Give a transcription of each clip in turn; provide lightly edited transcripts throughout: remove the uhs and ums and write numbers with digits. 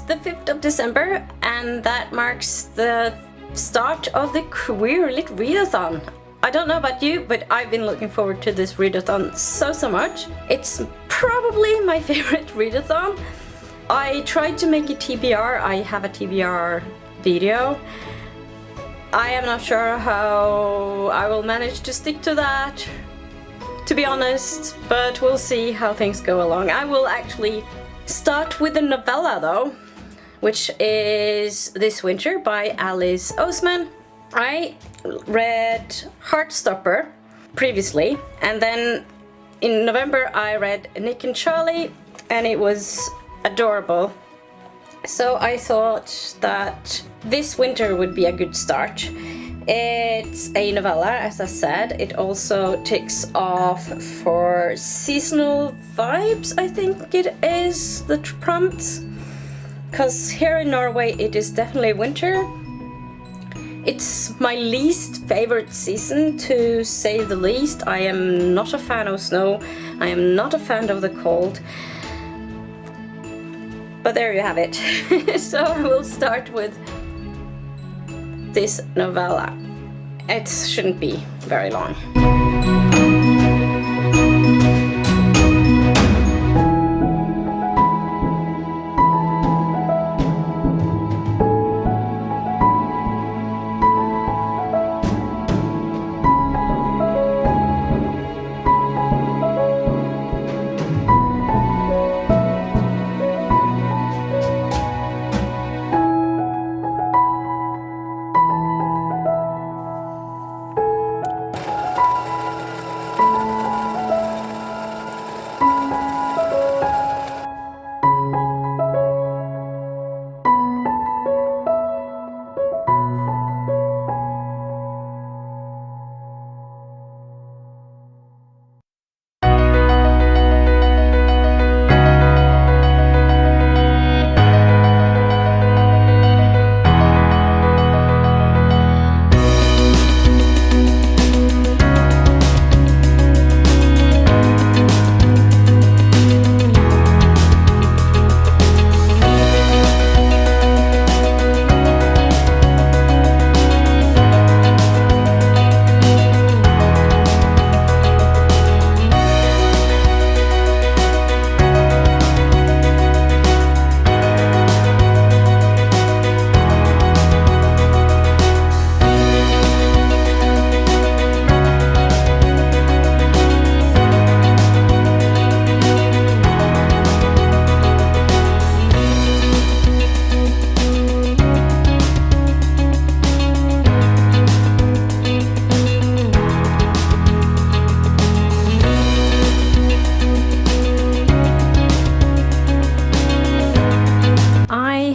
the 5th of December, and that marks the start of the Queer Lit Readathon. I don't know about you, but I've been looking forward to this readathon so much. It's probably my favorite readathon. I tried to make a TBR. I have a TBR video. I am not sure how I will manage to stick to that, to be honest, but we'll see how things go along. I will actually start with the novella though, which is This Winter by Alice Oseman. I read Heartstopper previously, and then in November I read Nick and Charlie, and it was adorable. So I thought that This Winter would be a good start. It's a novella, as I said. It also ticks off for seasonal vibes, I think it is, the prompt. Because here in Norway it is definitely winter. It's my least favorite season, to say the least. I am not a fan of snow. I am not a fan of the cold. But there you have it. So I will start with this novella. It shouldn't be very long.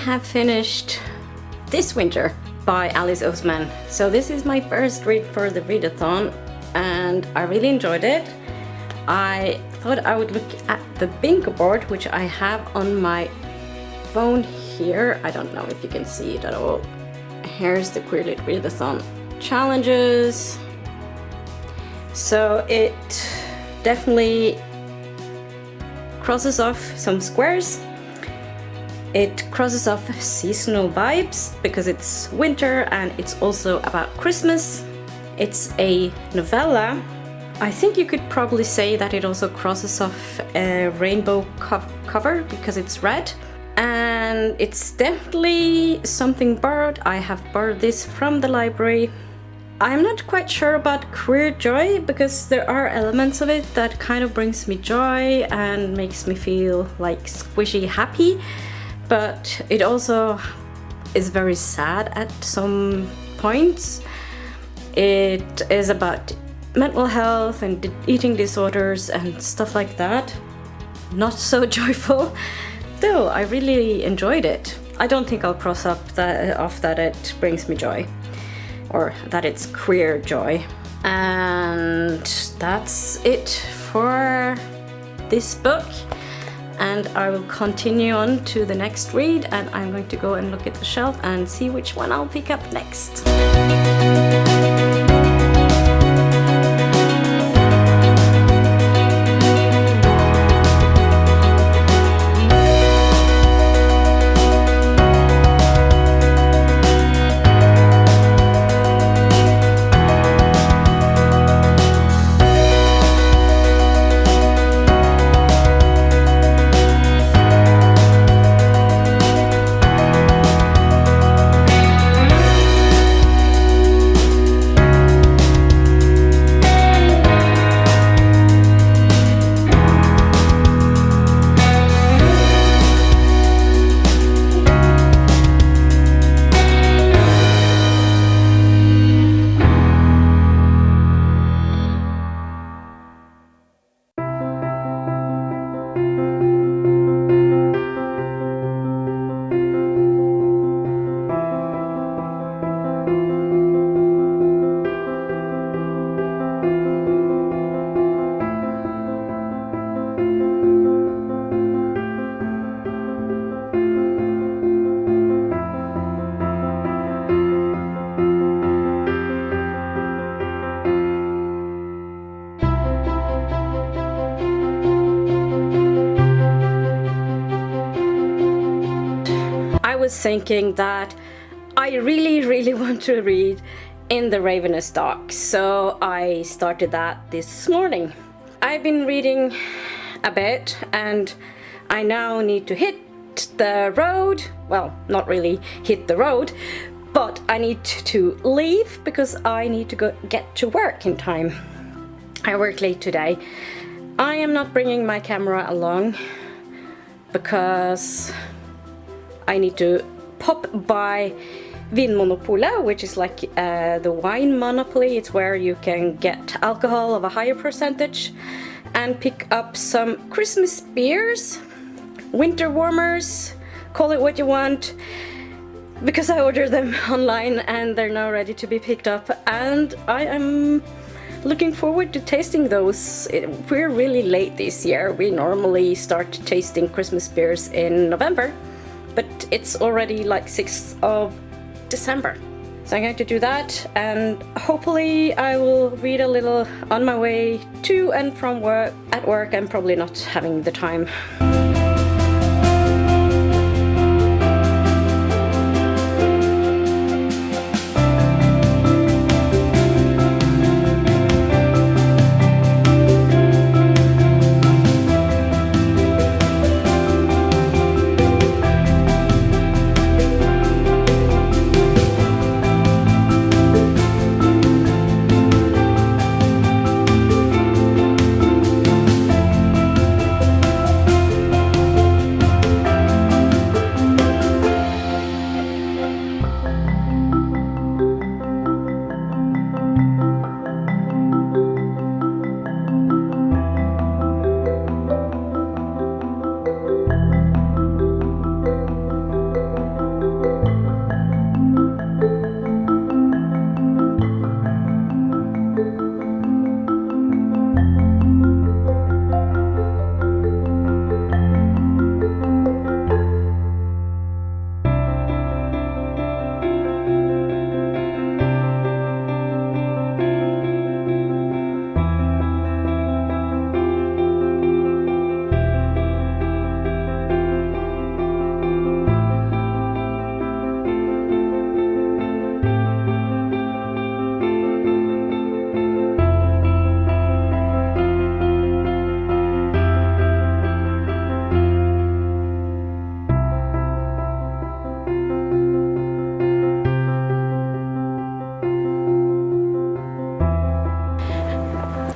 Have finished This Winter by Alice Oseman. So this is my first read for the readathon, and I really enjoyed it. I thought I would look at the bingo board, which I have on my phone here. I don't know if you can see it at all. Here's the Queer Lit Readathon challenges. So it definitely crosses off some squares. It crosses off seasonal vibes because it's winter, and it's also about Christmas. It's a novella. I think you could probably say that it also crosses off a rainbow cover because it's red. And it's definitely something borrowed. I have borrowed this from the library. I'm not quite sure about queer joy because there are elements of it that kind of brings me joy and makes me feel like squishy happy. But it also is very sad at some points. It is about mental health and eating disorders and stuff like that. Not so joyful, though I really enjoyed it. I don't think I'll cross off that it brings me joy, or that it's queer joy. And that's it for this book. And I will continue on to the next read, and I'm going to go and look at the shelf and see which one I'll pick up next. was thinking that I really want to read In the Ravenous Dark, so I started that this morning. I've been reading a bit and I now need to hit the road. Well, not really hit the road, but I need to leave because I need to get to work in time. I work late today. I am not bringing my camera along because I need to pop by Vinmonopolet, which is like the wine monopoly. It's where you can get alcohol of a higher percentage and pick up some Christmas beers, winter warmers, call it what you want, because I ordered them online and they're now ready to be picked up, and I am looking forward to tasting those. We're really late this year. We normally start tasting Christmas beers in November, but it's already like 6th of December. So I'm going to do that, and hopefully I will read a little on my way to and from work. At work I'm probably not having the time.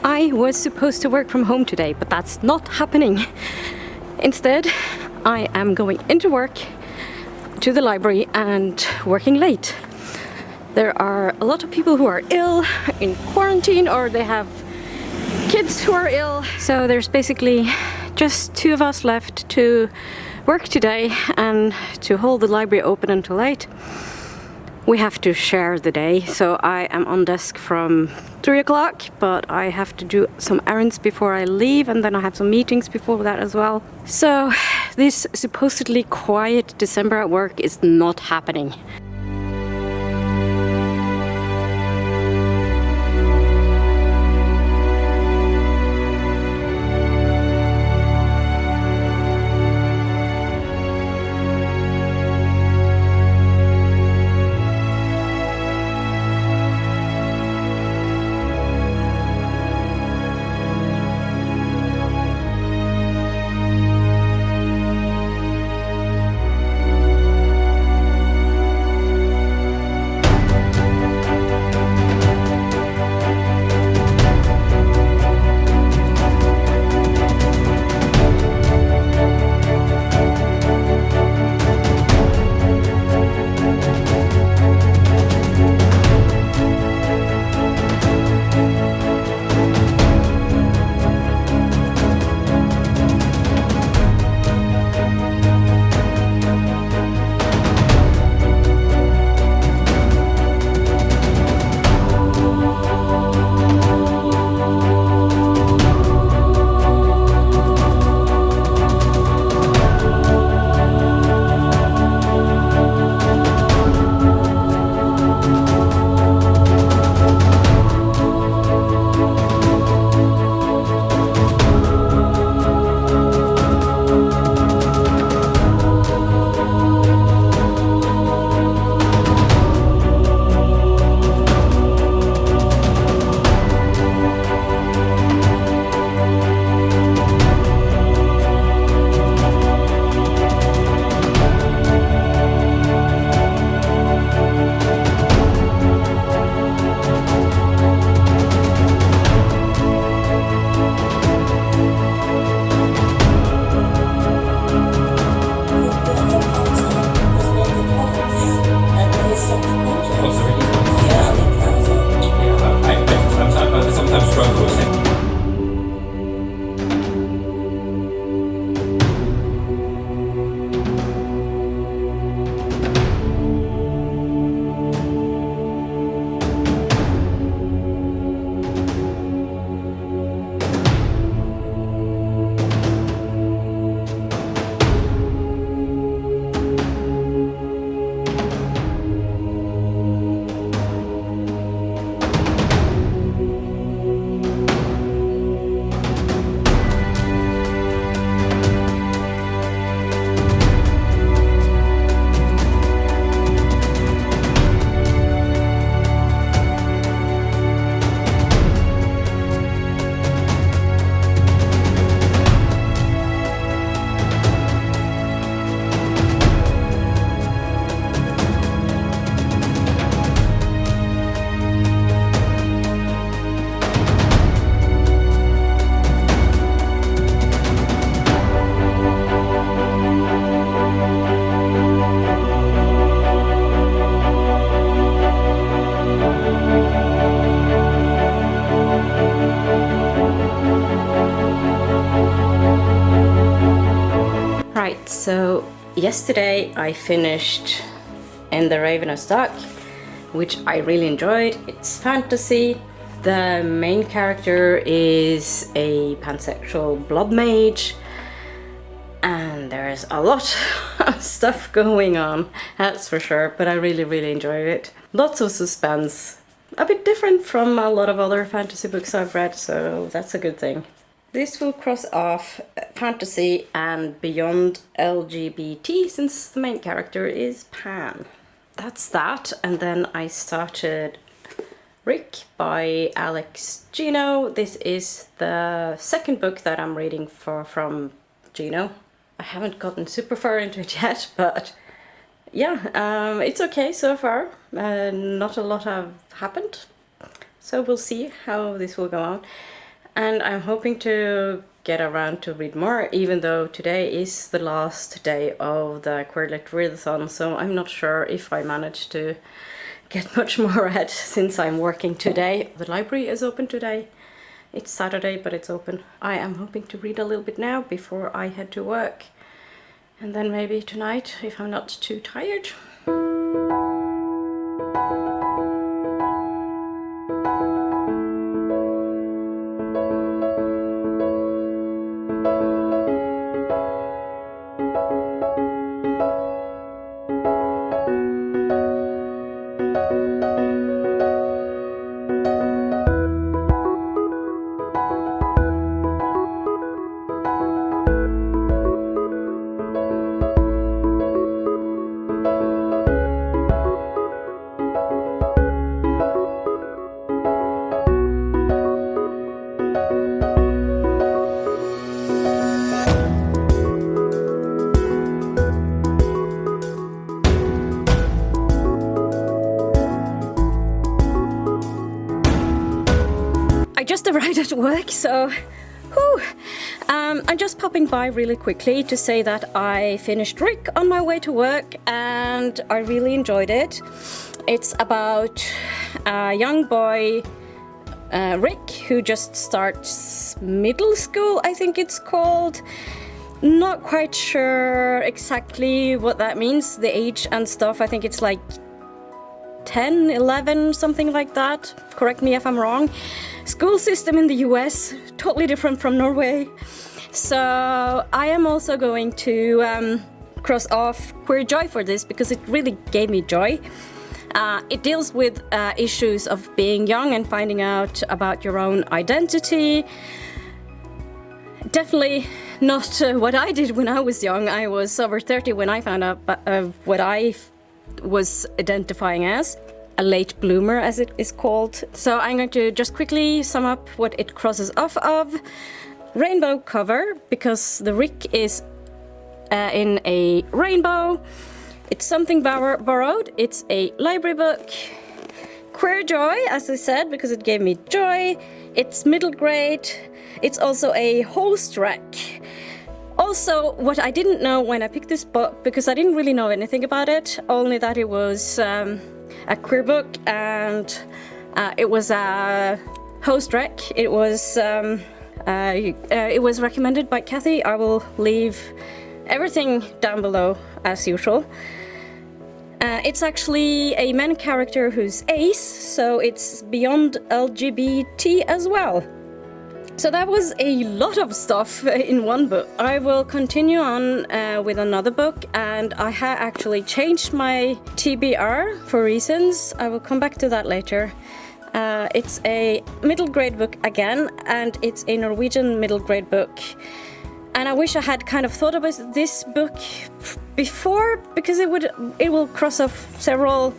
I was supposed to work from home today, but that's not happening. Instead, I am going into work, to the library, and working late. There are a lot of people who are ill, in quarantine, or they have kids who are ill. So there's basically just 2 of us left to work today and to hold the library open until 8. We have to share the day, so I am on desk from 3 o'clock, but I have to do some errands before I leave, and then I have some meetings before that as well. So this supposedly quiet December at work is not happening. So yesterday I finished In the Ravenous Dark, which I really enjoyed. It's fantasy. The main character is a pansexual blood mage, and there's a lot of stuff going on, that's for sure, but I really enjoyed it. Lots of suspense. A bit different from a lot of other fantasy books I've read, so that's a good thing. This will cross off fantasy and beyond LGBT, since the main character is Pan. That's that, and then I started Rick by Alex Gino. This is the second book that I'm reading from Gino. I haven't gotten super far into it yet, but yeah, it's okay so far. Not a lot have happened, so we'll see how this will go on. And I'm hoping to get around to read more, even though today is the last day of the Queerlit Readathon, so I'm not sure if I manage to get much more read since I'm working today. The library is open today. It's Saturday, but it's open. I am hoping to read a little bit now before I head to work. And then maybe tonight, if I'm not too tired. I just arrived at work, so whew. I'm just popping by really quickly to say that I finished Rick on my way to work and I really enjoyed it. It's about a young boy, Rick, who just starts middle school, I think it's called. Not quite sure exactly what that means, the age and stuff. I think it's like 10, 11, something like that. Correct me if I'm wrong. School system in the US, totally different from Norway. So I am also going to cross off Queer Joy for this because it really gave me joy. It deals with issues of being young and finding out about your own identity. Definitely not what I did when I was young. I was over 30 when I found out what I was identifying as. A late bloomer, as it is called. So I'm going to just quickly sum up what it crosses off of. Rainbow cover, because the Rick is in a rainbow. It's something borrowed. It's a library book. Queer Joy, as I said, because it gave me joy. It's middle grade. It's also a host rack. Also, what I didn't know when I picked this book, because I didn't really know anything about it, only that it was a queer book and it was a host rec. It was recommended by Kathy. I will leave everything down below as usual. It's actually a main character who's ace, so it's beyond LGBT as well. So that was a lot of stuff in one book. I will continue on with another book, and I have actually changed my TBR for reasons. I will come back to that later. It's a middle grade book again, and it's a Norwegian middle grade book. And I wish I had kind of thought about this book before, because it will cross off several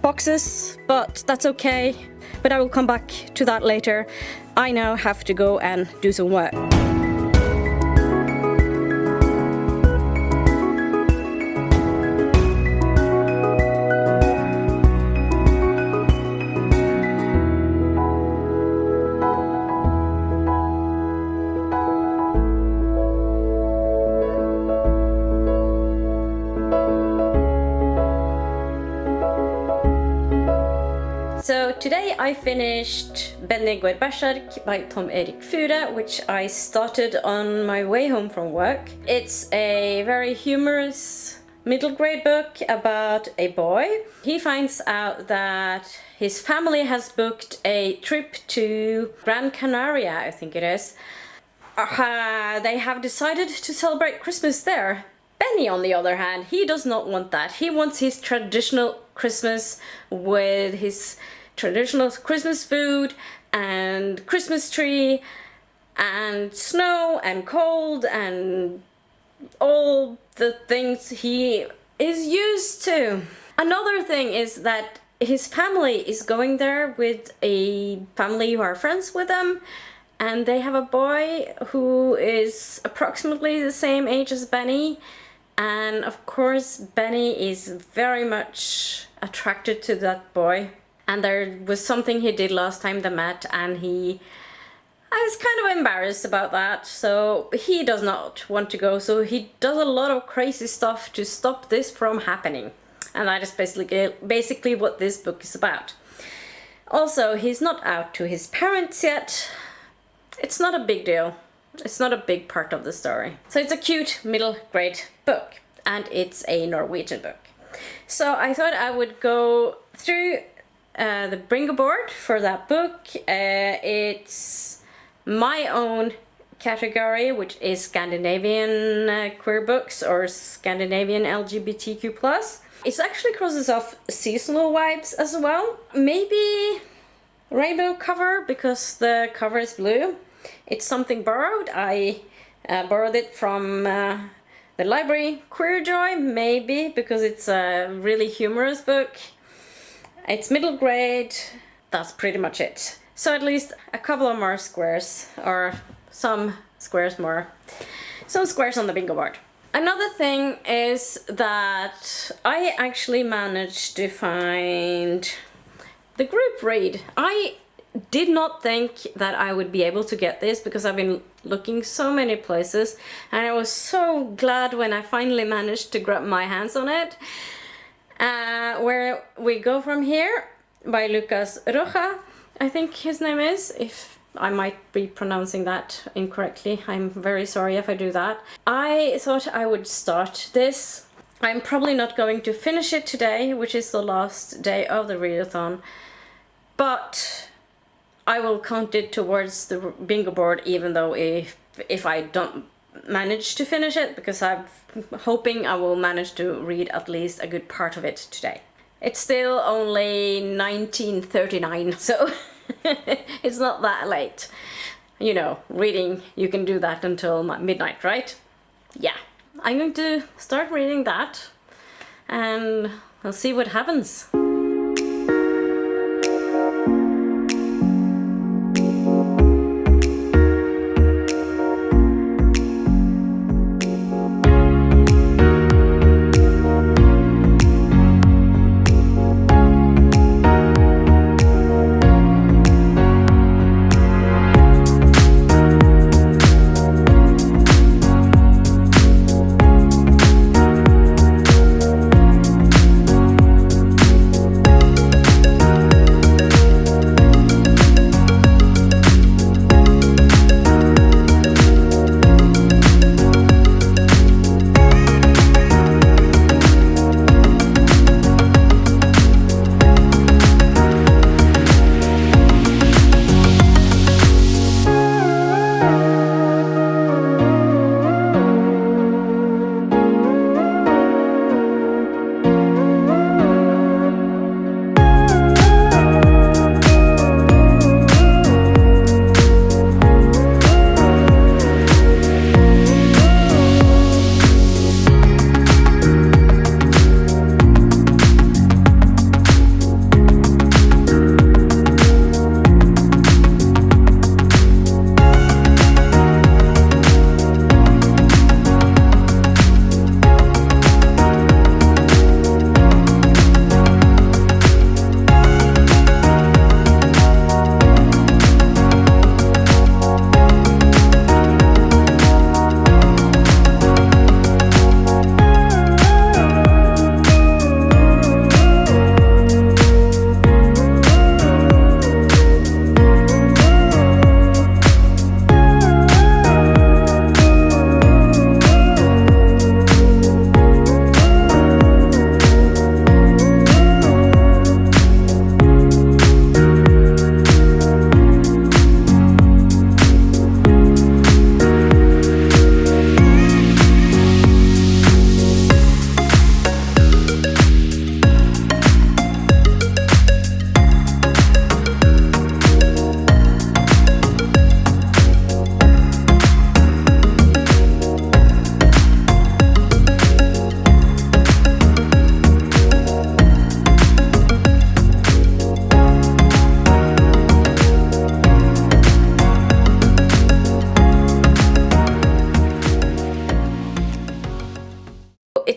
boxes, but that's okay. But I will come back to that later. I now have to go and do some work. So today I finished Benny går berserk by Tom Erik Fure, which I started on my way home from work. It's a very humorous middle grade book about a boy. He finds out that his family has booked a trip to Gran Canaria, I think it is. They have decided to celebrate Christmas there. Benny, on the other hand, he does not want that. He wants his traditional Christmas with his traditional Christmas food and Christmas tree and snow and cold and all the things he is used to. Another thing is that his family is going there with a family who are friends with them, and they have a boy who is approximately the same age as Benny. And of course, Benny is very much attracted to that boy. And there was something he did last time they met, and I was kind of embarrassed about that. So he does not want to go. So he does a lot of crazy stuff to stop this from happening. And that is basically what this book is about. Also, he's not out to his parents yet. It's not a big deal. It's not a big part of the story. So it's a cute middle grade book, and it's a Norwegian book. So I thought I would go through the bingo board for that book. It's my own category, which is Scandinavian queer books or Scandinavian LGBTQ+. It actually crosses off seasonal vibes as well. Maybe rainbow cover because the cover is blue. It's something borrowed. I borrowed it from the library Queer Joy, maybe, because it's a really humorous book. It's middle grade. That's pretty much it. So at least a couple of more squares, or some squares more. Some squares on the bingo board. Another thing is that I actually managed to find the group read. I did not think that I would be able to get this because I've been looking so many places, and I was so glad when I finally managed to grab my hands on it. Where We Go From Here by Lucas Rocha, I think his name is. If I might be pronouncing that incorrectly, I'm very sorry if I do that. I thought I would start this. I'm probably not going to finish it today, which is the last day of the readathon, but I will count it towards the bingo board, even though if I don't manage to finish it, because I'm hoping I will manage to read at least a good part of it today. It's still only 1939, so it's not that late. You know, reading, you can do that until midnight, right? Yeah, I'm going to start reading that, and we'll see what happens.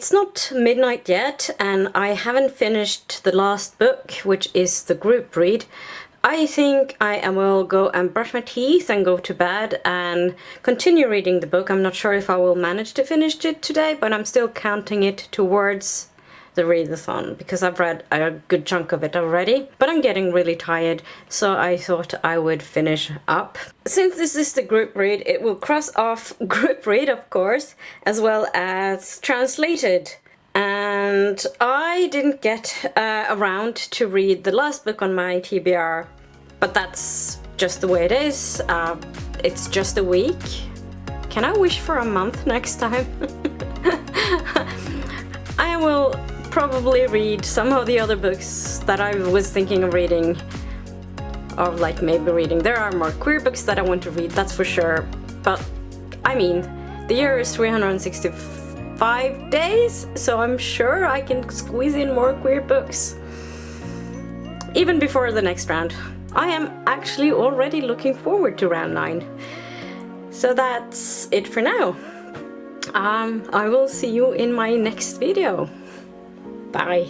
It's not midnight yet, and I haven't finished the last book, which is the group read. I think I will go and brush my teeth and go to bed and continue reading the book. I'm not sure if I will manage to finish it today, but I'm still counting it towards the readathon because I've read a good chunk of it already. But I'm getting really tired, so I thought I would finish up. Since this is the group read, it will cross off group read, of course, as well as translated. And I didn't get around to read the last book on my TBR, but that's just the way it is. It's just a week. Can I wish for a month next time? I will probably read some of the other books that I was thinking of reading, or like maybe reading. There are more queer books that I want to read, that's for sure. But I mean, the year is 365 days, so I'm sure I can squeeze in more queer books even before the next round. I am actually already looking forward to round 9. So that's it for now. I will see you in my next video. Bye.